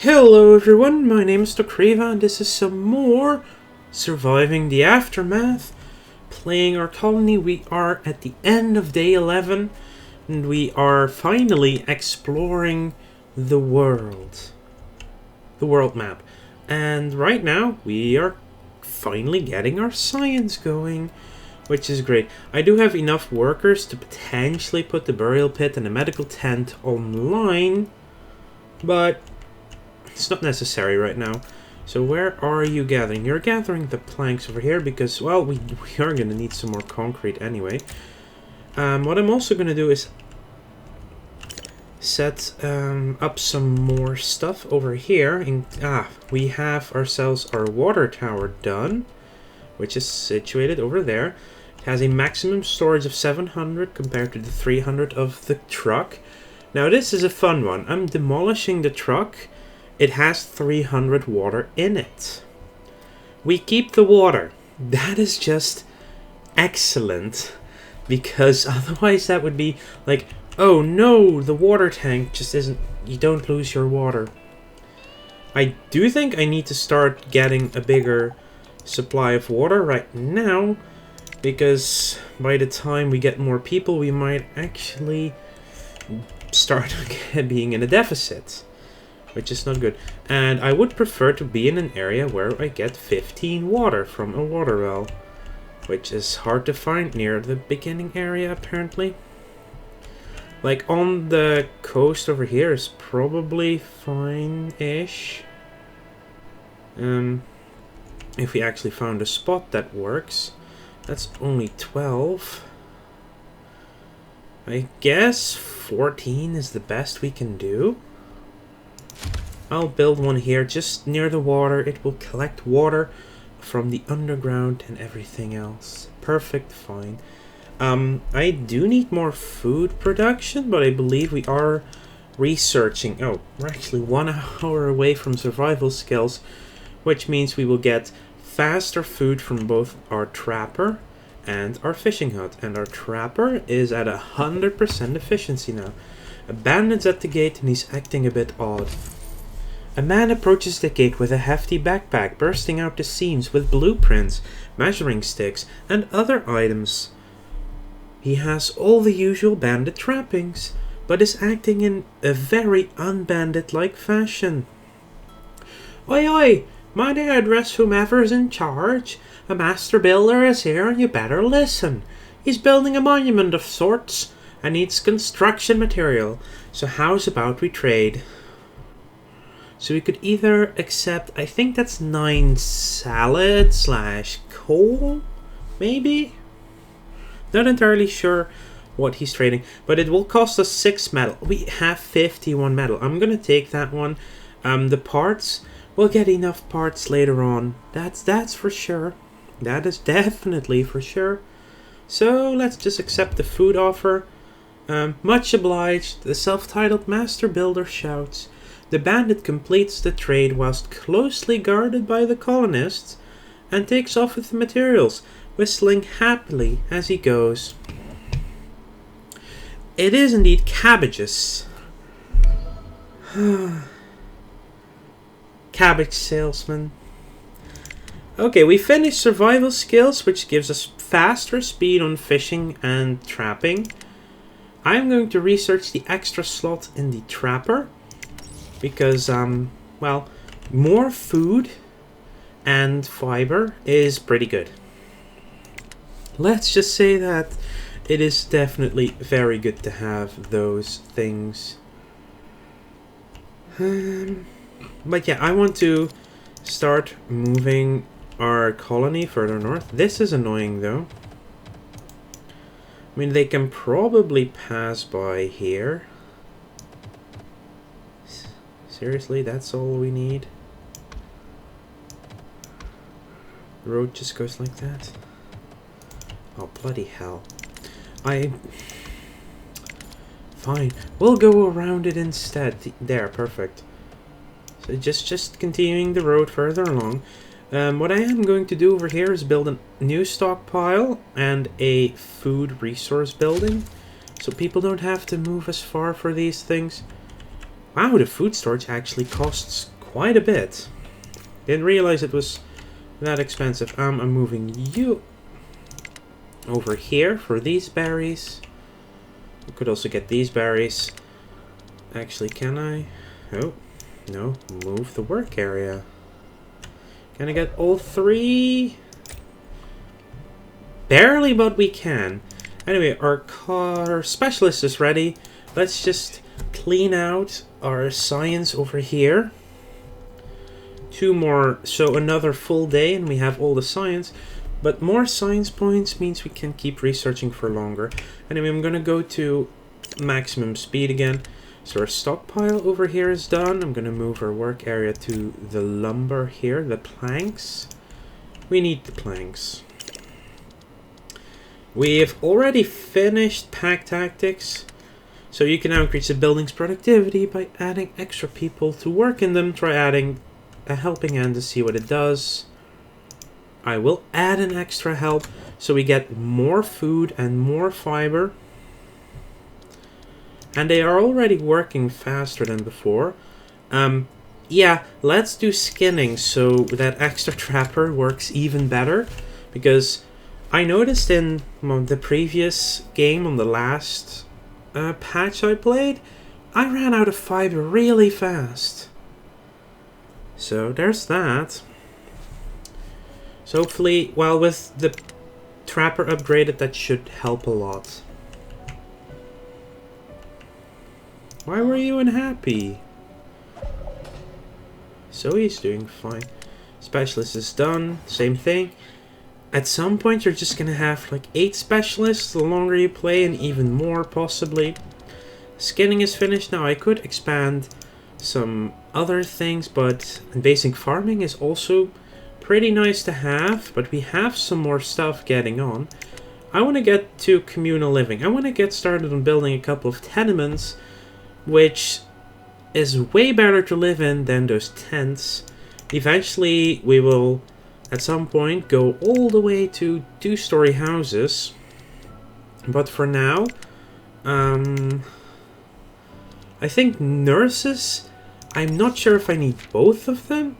Hello everyone, my name is Docreva and this is some more Surviving the Aftermath. Playing our colony. We are at the end of day 11 and we are finally exploring the world. The world map. And right now we are finally getting our science going, which is great. I do have enough workers to potentially put the burial pit and the medical tent online, but it's not necessary right now. So where are you gathering? You're gathering the planks over here because, well, we are going to need some more concrete anyway. What I'm also going to do is set up some more stuff over here. We have ourselves our water tower done, which is situated over there. It has a maximum storage of 700 compared to the 300 of the truck. Now this is a fun one. I'm demolishing the truck. It has 300 water in it. We keep the water. That is just excellent, because otherwise that would be like, oh no, the water tank just isn't, you don't lose your water. I do think I need to start getting a bigger supply of water right now, because by the time we get more people, we might actually start being in a deficit, which is not good. And I would prefer to be in an area where I get 15 water from a water well, which is hard to find near the beginning area apparently. Like on the coast over here is probably fine-ish. If we actually found a spot that works. That's only 12. I guess 14 is the best we can do. I'll build one here just near the water. It will collect water from the underground and everything else. Perfect, fine. I do need more food production, but I believe we are researching. Oh, we're actually 1 hour away from survival skills, which means we will get faster food from both our trapper and our fishing hut. And our trapper is at 100% efficiency now. A bandit's at the gate and he's acting a bit odd. A man approaches the gate with a hefty backpack bursting out the seams with blueprints, measuring sticks, and other items. He has all the usual bandit trappings, but is acting in a very unbandit-like fashion. Oi oi! Might I address whomever's in charge? A master builder is here and you better listen. He's building a monument of sorts and needs construction material, so how's about we trade? So we could either accept, I think that's 9 salad / coal, maybe? Not entirely sure what he's trading, but it will cost us 6 metal. We have 51 metal. I'm gonna take that one. The parts, we'll get enough parts later on. That's for sure. That is definitely for sure. So let's just accept the food offer. Much obliged, the self-titled master builder shouts. The bandit completes the trade whilst closely guarded by the colonists and takes off with the materials, whistling happily as he goes. It is indeed cabbages. Cabbage salesman. Okay, we finished survival skills, which gives us faster speed on fishing and trapping. I'm going to research the extra slot in the trapper. Because, well, more food and fiber is pretty good. Let's just say that it is definitely very good to have those things. But yeah, I want to start moving our colony further north. This is annoying though. I mean, they can probably pass by here. Seriously, that's all we need? The road just goes like that? Oh, bloody hell. Fine. We'll go around it instead. There, perfect. So just continuing the road further along. What I am going to do over here is build a new stockpile and a food resource building. So people don't have to move as far for these things. Wow, the food storage actually costs quite a bit. Didn't realize it was that expensive. I'm moving you over here for these berries. You could also get these berries. Actually, can I? Oh, no. Move the work area. Can I get all 3? Barely, but we can. Anyway, our car specialist is ready. Let's just clean out our science over here. 2 more, so another full day and we have all the science. But more science points means we can keep researching for longer. Anyway, I'm gonna go to maximum speed again. So our stockpile over here is done. I'm gonna move our work area to the lumber here, the planks. We need the planks. We've already finished pack tactics. So you can now increase the building's productivity by adding extra people to work in them. Try adding a helping hand to see what it does. I will add an extra help so we get more food and more fiber. And they are already working faster than before. Yeah, let's do skinning so that extra trapper works even better. Because I noticed in the previous game, on the last patch I played, I ran out of fiber really fast. So there's that. So hopefully, well, with the trapper upgraded, that should help a lot. Why were you unhappy? So he's doing fine. Specialist is done. Same thing. At some point, you're just gonna have like 8 specialists the longer you play, and even more possibly. Skinning is finished now. I could expand some other things, but basic farming is also pretty nice to have. But we have some more stuff getting on. I want to get to communal living. I want to get started on building a couple of tenements, which is way better to live in than those tents. Eventually, we will, at some point, go all the way to 2-story houses. But for now, I think nurses, I'm not sure if I need both of them,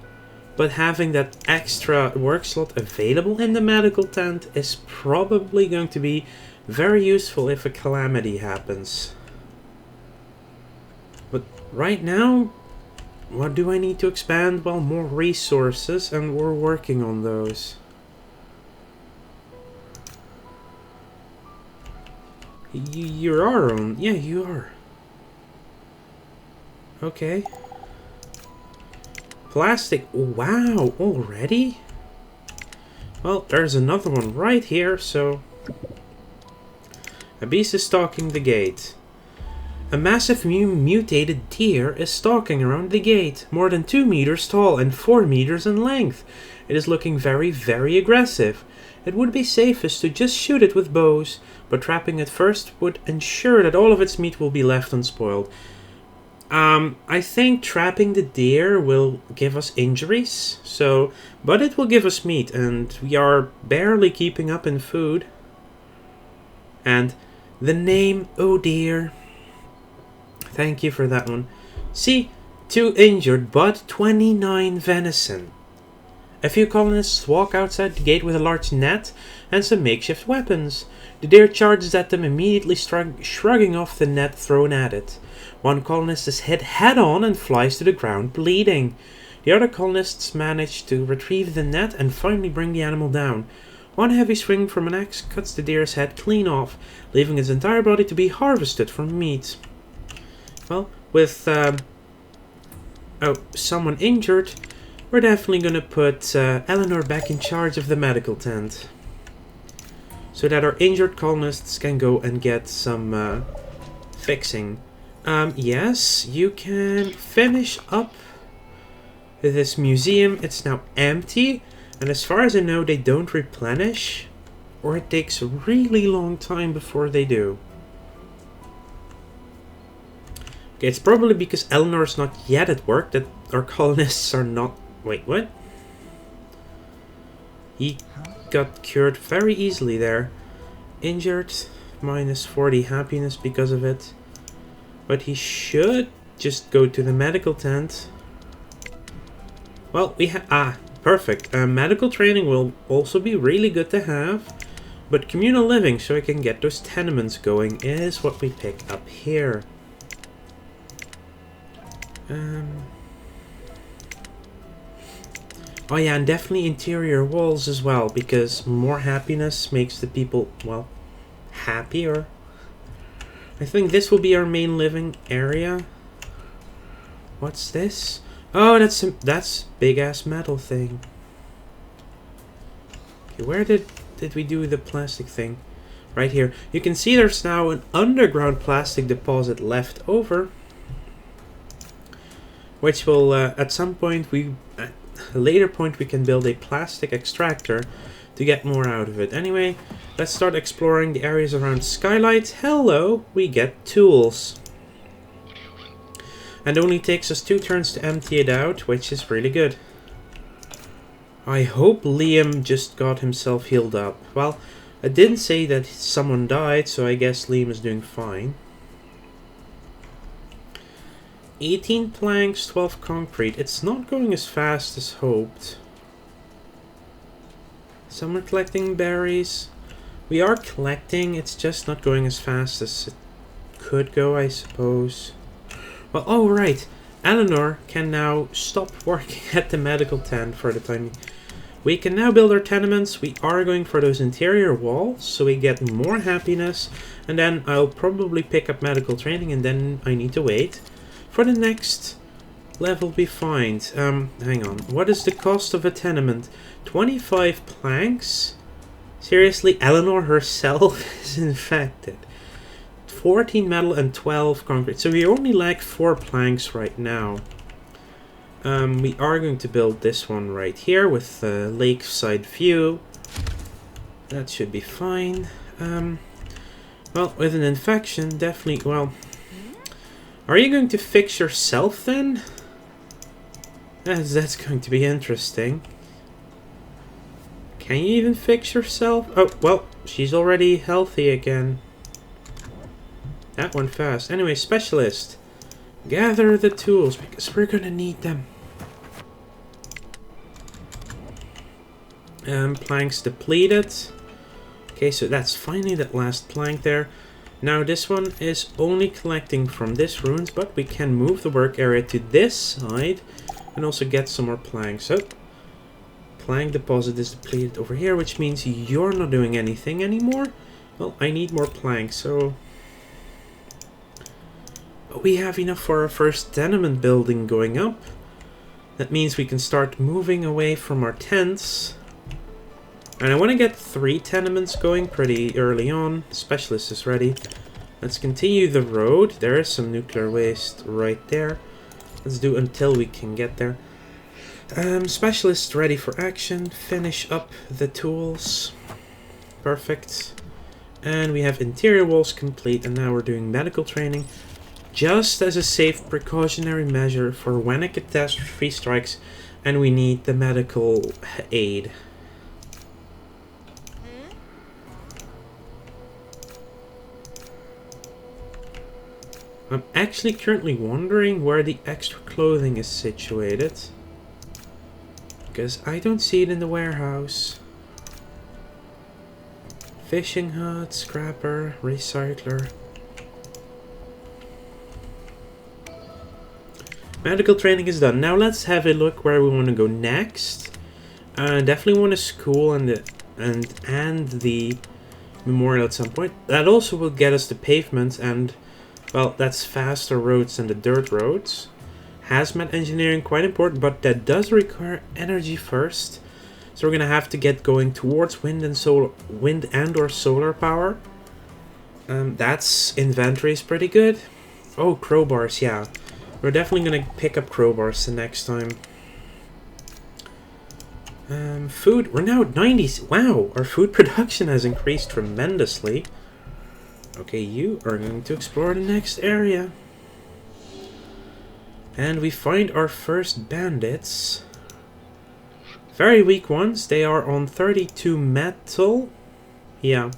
but having that extra work slot available in the medical tent is probably going to be very useful if a calamity happens. But right now, what do I need to expand? Well, more resources, and we're working on those. You are on. Yeah, you are. Okay. Plastic. Wow, already? Well, there's another one right here, so... A beast is stalking the gate. A massive mutated deer is stalking around the gate, more than 2 meters tall and 4 meters in length. It is looking very, very aggressive. It would be safest to just shoot it with bows, but trapping it first would ensure that all of its meat will be left unspoiled. I think trapping the deer will give us injuries, but it will give us meat, and we are barely keeping up in food. And the name, oh dear. Thank you for that one. See, 2 injured, but 29 venison. A few colonists walk outside the gate with a large net and some makeshift weapons. The deer charges at them, immediately shrugging off the net thrown at it. One colonist is hit head-on and flies to the ground, bleeding. The other colonists manage to retrieve the net and finally bring the animal down. One heavy swing from an axe cuts the deer's head clean off, leaving its entire body to be harvested for meat. Well, with someone injured, we're definitely going to put Eleanor back in charge of the medical tent, so that our injured colonists can go and get some fixing. Yes, you can finish up this museum. It's now empty, and as far as I know, they don't replenish, or it takes a really long time before they do. Okay, it's probably because Eleanor's not yet at work that our colonists are not... Wait, what? He got cured very easily there. Injured, minus 40 happiness because of it. But he should just go to the medical tent. Well, perfect. Medical training will also be really good to have. But communal living, so I can get those tenements going, is what we pick up here. Oh yeah, and definitely interior walls as well, because more happiness makes the people, well, happier. I think this will be our main living area. What's this? Oh, that's big ass metal thing. Okay, where did we do the plastic thing? Right here. You can see there's now an underground plastic deposit left over, which will at some point at a later point we can build a plastic extractor to get more out of it. Anyway, let's start exploring the areas around Skylight. Hello, we get tools. And only takes us 2 turns to empty it out, which is really good. I hope Liam just got himself healed up. Well, I didn't say that someone died, so I guess Liam is doing fine. 18 planks, 12 concrete. It's not going as fast as hoped. Some are collecting berries. We are collecting, it's just not going as fast as it could go, I suppose. Well, oh right, Eleanor can now stop working at the medical tent for the time. We can now build our tenements. We are going for those interior walls, so we get more happiness. And then I'll probably pick up medical training, and then I need to wait for the next level we find. Hang on. What is the cost of a tenement? 25 planks? Seriously, Eleanor herself is infected. 14 metal and 12 concrete. So we only lack 4 planks right now. We are going to build this one right here with the lakeside view. That should be fine. Well, with an infection, definitely, well... Are you going to fix yourself then? That's going to be interesting. Can you even fix yourself? Oh, well, she's already healthy again. That went fast. Anyway, specialist. Gather the tools, because we're gonna need them. Planks depleted. Okay, so that's finally that last plank there. Now this one is only collecting from this ruins, but we can move the work area to this side and also get some more planks. So, plank deposit is depleted over here, which means you're not doing anything anymore. Well, I need more planks, so... we have enough for our first tenement building going up. That means we can start moving away from our tents. And I want to get 3 tenements going pretty early on. Specialist is ready. Let's continue the road. There is some nuclear waste right there. Let's do until we can get there. Specialist ready for action. Finish up the tools. Perfect. And we have interior walls complete. And now we're doing medical training. Just as a safe precautionary measure for when a catastrophe strikes and we need the medical aid. I'm actually currently wondering where the extra clothing is situated. Because I don't see it in the warehouse. Fishing hut, scrapper, recycler. Medical training is done. Now let's have a look where we want to go next. Definitely want a school and the memorial at some point. That also will get us the pavement and, well, that's faster roads than the dirt roads. Hazmat engineering, quite important, but that does require energy first. So we're gonna have to get going towards wind and or solar power. That's inventory is pretty good. Oh, crowbars, yeah. We're definitely gonna pick up crowbars the next time. Food, we're now at 90s. Wow, our food production has increased tremendously. Okay, you are going to explore the next area. And we find our first bandits. Very weak ones. They are on 32 metal. Yeah.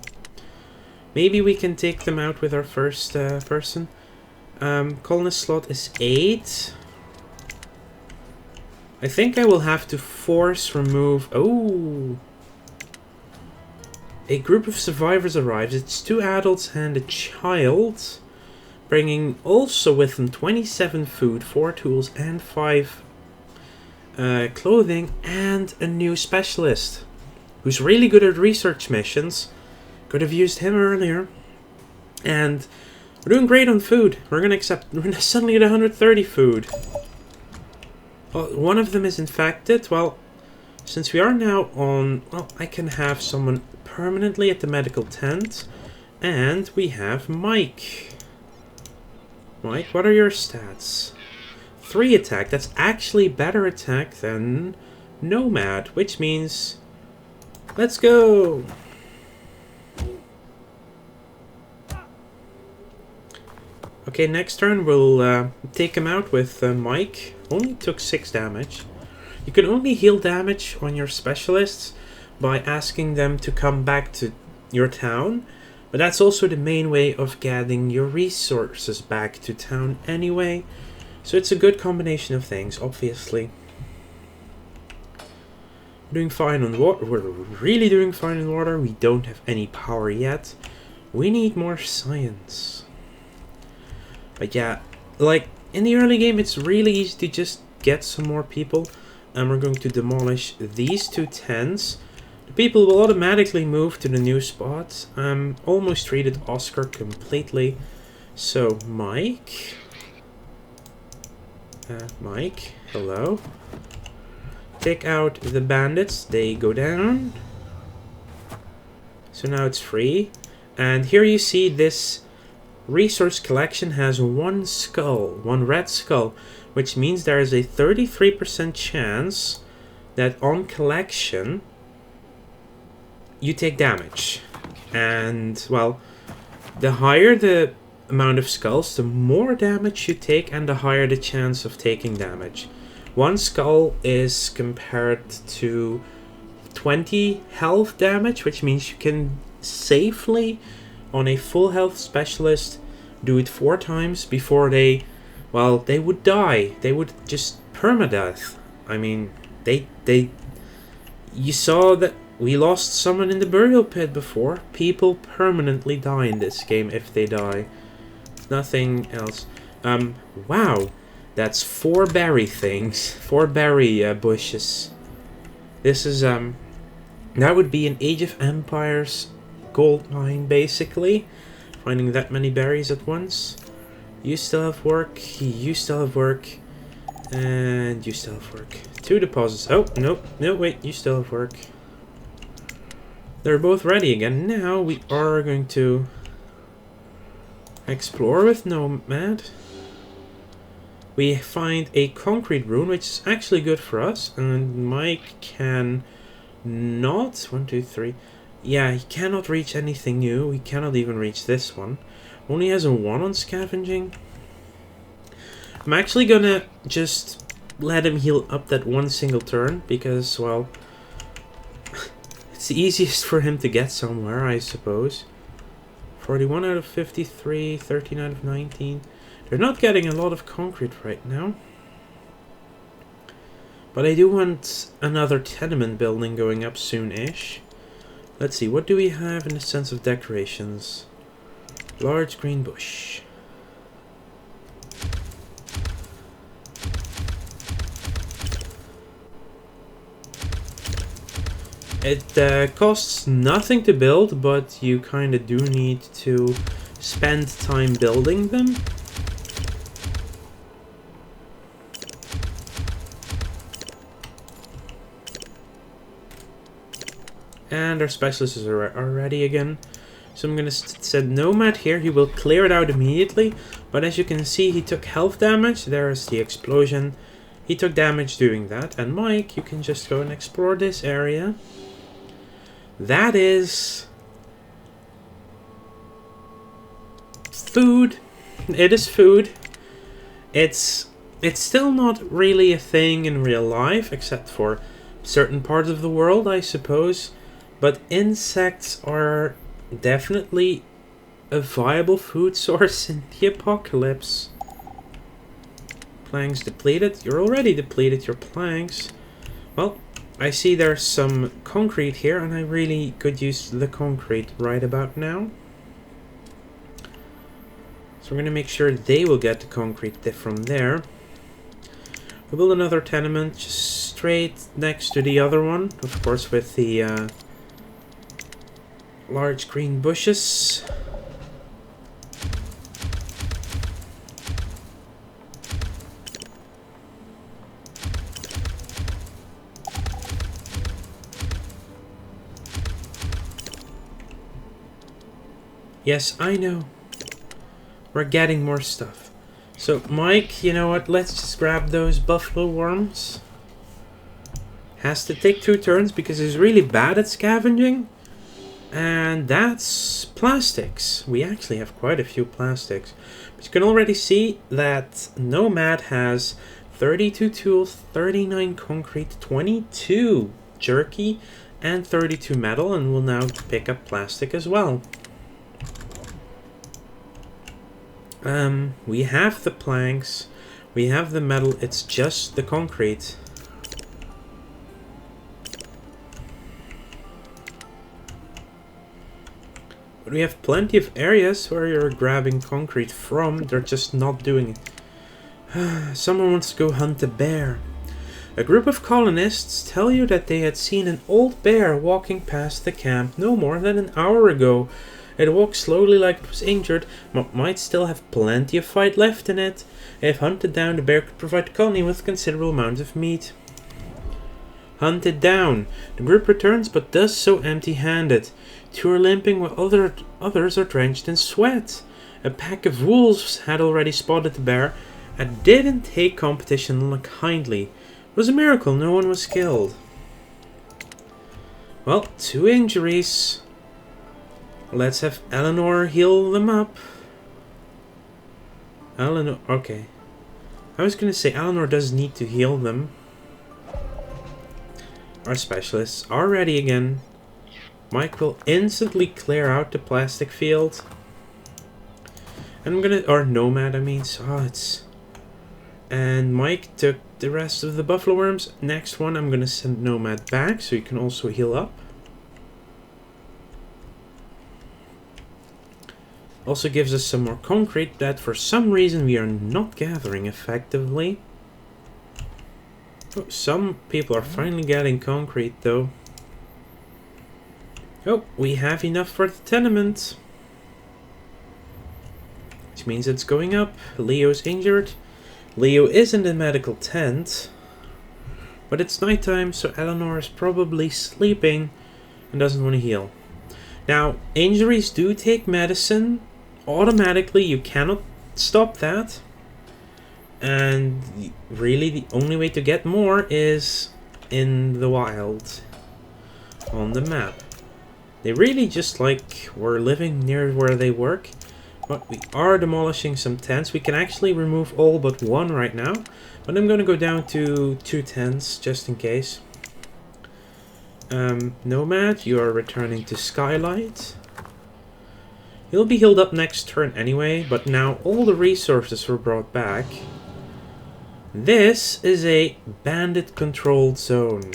Maybe we can take them out with our first person. Colonist slot is 8. I think I will have to force remove... Oh! A group of survivors arrives. It's 2 adults and a child, bringing also with them 27 food, 4 tools, and 5 clothing, and a new specialist who's really good at research missions. Could have used him earlier. And we're doing great on food. We're gonna suddenly get 130 food. Well, one of them is infected. Well, since we are now on... Well, I can have someone permanently at the medical tent. And we have Mike. Mike, what are your stats? 3 attack. That's actually better attack than Nomad, which means... Let's go! Okay, next turn we'll take him out with Mike. Only took 6 damage. You can only heal damage on your specialists by asking them to come back to your town. But that's also the main way of getting your resources back to town anyway. So it's a good combination of things, obviously. We're doing fine on water. We're really doing fine on water. We don't have any power yet. We need more science. But yeah, like, in the early game, it's really easy to just get some more people. And we're going to demolish these 2 tents. The people will automatically move to the new spot. Almost treated Oscar completely. So, Mike. Mike, hello. Take out the bandits. They go down. So now it's free. And here you see this... resource collection has 1 skull, 1 red skull, which means there is a 33% chance that on collection you take damage. And, well, the higher the amount of skulls, the more damage you take and the higher the chance of taking damage. 1 skull is compared to 20 health damage, which means you can safely... on a full health specialist, do it 4 times before they, well, they would die. They would just permadeath. I mean, you saw that we lost someone in the burial pit before. People permanently die in this game if they die. Nothing else. Wow, that's 4 berry things, 4 berry bushes. This is that would be an Age of Empires gold mine, basically. Finding that many berries at once. You still have work. You still have work. And you still have work. 2 deposits. Oh, nope. No, wait. You still have work. They're both ready again. Now we are going to explore with Nomad. We find a concrete rune, which is actually good for us. And Mike can not... 1, 2, 3... Yeah, he cannot reach anything new. He cannot even reach this one. Only has a 1 on scavenging. I'm actually gonna just let him heal up that 1 single turn. Because, well... it's the easiest for him to get somewhere, I suppose. 41 out of 53, 13 out of 19. They're not getting a lot of concrete right now. But I do want another tenement building going up soon-ish. Let's see, what do we have in the sense of decorations? Large green bush. It costs nothing to build, but you kind of do need to spend time building them. And our specialists are ready again. So I'm going to set Nomad here. He will clear it out immediately. But as you can see, he took health damage. There's the explosion. He took damage doing that. And Mike, you can just go and explore this area. That is... food. It is food. It's still not really a thing in real life, except for certain parts of the world, I suppose. But insects are definitely a viable food source in the apocalypse. planks depleted. You're already depleted, your planks. Well, I see there's some concrete here, and I really could use the concrete right about now. So we're going to make sure they will get the concrete from there. We'll build another tenement just straight next to the other one. Of course, with the large green bushes. Yes, I know. We're getting more stuff. So, Mike, you know what? Let's just grab those buffalo worms. Has to take 2 turns because he's really bad at scavenging. And that's plastics. We actually have quite a few plastics. But you can already see that Nomad has 32 tools, 39 concrete, 22 jerky, and 32 metal, and will now pick up plastic as well. We have the planks, we have the metal, it's just the concrete. But we have plenty of areas where you're grabbing concrete from, they're just not doing it. Someone wants to go hunt a bear. A group of colonists tell you that they had seen an old bear walking past the camp no more than an hour ago. It walked slowly like it was injured, but might still have plenty of fight left in it. If hunted down, the bear could provide the colony with considerable amounts of meat. Hunted down. The group returns, but does so empty-handed. 2 are limping, while others are drenched in sweat. A pack of wolves had already spotted the bear and didn't take competition kindly. It was a miracle no one was killed. Well, 2 injuries. Let's have Eleanor heal them up. Eleanor, okay. I was gonna say Eleanor does need to heal them. Our specialists are ready again. Mike will instantly clear out the plastic field. And I'm gonna, or Nomad I mean, so it's... And Mike took the rest of the buffalo worms. Next one I'm gonna send Nomad back so he can also heal up. Also gives us some more concrete that for some reason we are not gathering effectively. Oh, some people are finally getting concrete though. Oh, we have enough for the tenement. Which means it's going up. Leo's injured. Leo is in the medical tent. But it's nighttime, so Eleanor is probably sleeping and doesn't want to heal. Now, injuries do take medicine. Automatically, you cannot stop that. And really, the only way to get more is in the wild. On the map. They really just like were living near where they work. But we are demolishing some tents. We can actually remove all but 1 right now. But I'm going to go down to 2 tents just in case. Nomad, you are returning to Skylight. He'll be healed up next turn anyway, but now all the resources were brought back. This is a bandit-controlled zone.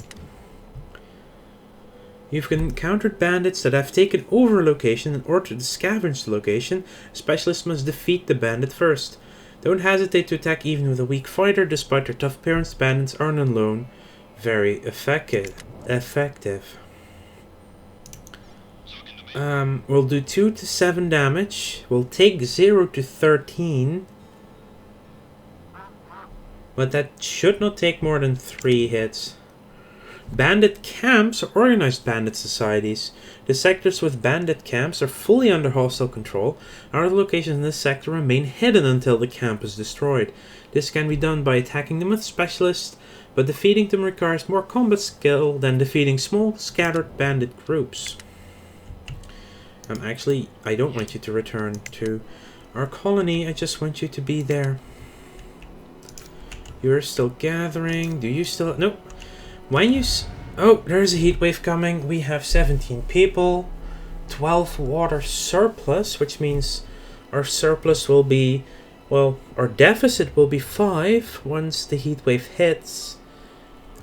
You've encountered bandits that have taken over a location. In order to scavenge the location, a specialist must defeat the bandit first. Don't hesitate to attack even with a weak fighter. Despite their tough appearance, bandits are on loan very effective. We'll do 2 to 7 damage. We'll take 0 to 13. But that should not take more than 3 hits. Bandit camps are organized bandit societies. The sectors with bandit camps are fully under hostile control. Other locations in this sector remain hidden until the camp is destroyed. This can be done by attacking them with specialists, but defeating them requires more combat skill than defeating small, scattered bandit groups. Actually, I don't want you to return to our colony. I just want you to be there. You're still gathering. Do you still... Nope. When you... Oh, there's a heat wave coming. We have 17 people. 12 water surplus, which means our surplus will be Well, our deficit will be 5 once the heat wave hits,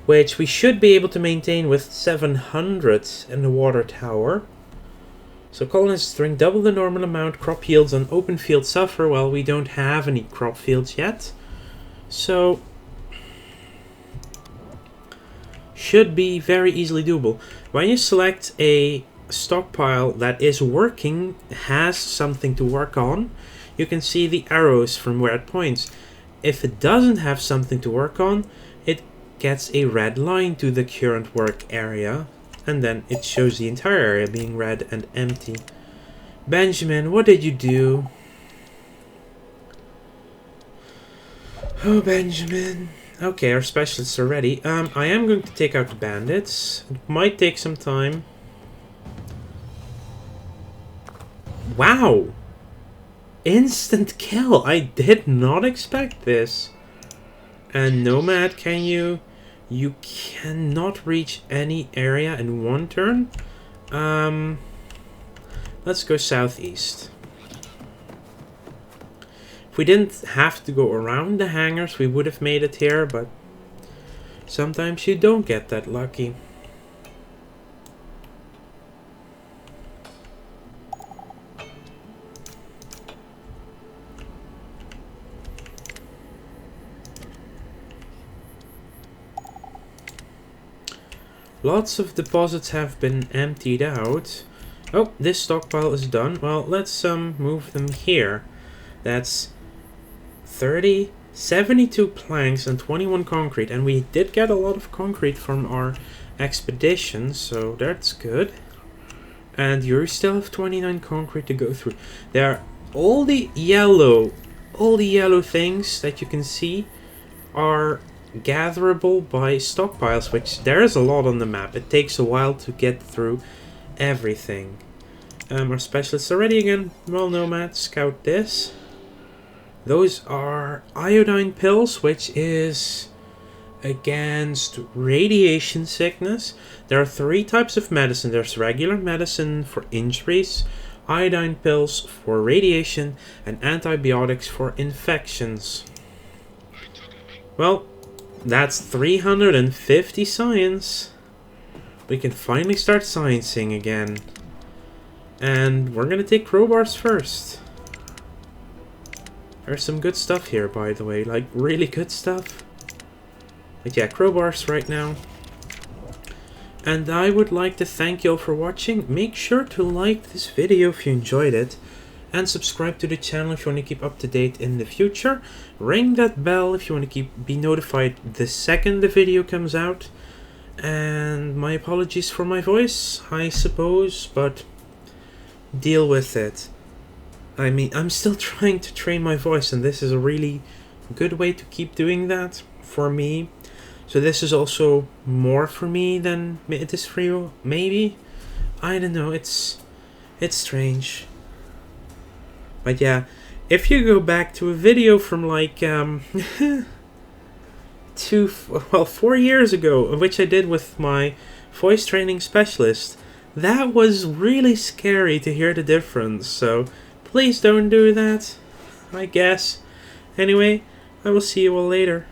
which we should be able to maintain with 700 in the water tower. So colonists drink double the normal amount, crop yields on open fields suffer. Well, we don't have any crop fields yet. So, should be very easily doable. When you select a stockpile that is working, has something to work on, you can see the arrows from where it points. If it doesn't have something to work on, it gets a red line to the current work area, and then it shows the entire area being red and empty. Benjamin, what did you do? Oh, Benjamin. Okay, our specialists are ready. I am going to take out the bandits. It might take some time. Wow! Instant kill! I did not expect this. And Nomad, can you... You cannot reach any area in one turn. Let's go southeast. If we didn't have to go around the hangars, we would have made it here, but sometimes you don't get that lucky. Lots of deposits have been emptied out. Oh, this stockpile is done. Well, let's move them here. That's 72 planks and 21 concrete, and we did get a lot of concrete from our expedition, so that's good. And you still have 29 concrete to go through. There are all the yellow things that you can see are gatherable by stockpiles, which there is a lot on the map. It takes a while to get through everything. Our specialists are ready again. Well, Nomad, scout this. Those are iodine pills, which is against radiation sickness. There are 3 types of medicine. There's regular medicine for injuries, iodine pills for radiation, and antibiotics for infections. Well, that's 350 science. We can finally start sciencing again. And we're gonna take crowbars first. There's some good stuff here, by the way, like really good stuff. But yeah, crowbars right now. And I would like to thank you all for watching. Make sure to like this video if you enjoyed it. And subscribe to the channel if you want to keep up to date in the future. Ring that bell if you want to be notified the second the video comes out. And my apologies for my voice, I suppose, but deal with it. I mean, I'm still trying to train my voice, and this is a really good way to keep doing that for me. So this is also more for me than it is for you, maybe? I don't know, it's strange. But yeah, if you go back to a video from like 4 years ago, which I did with my voice training specialist, that was really scary to hear the difference, so please don't do that, I guess. Anyway, I will see you all later.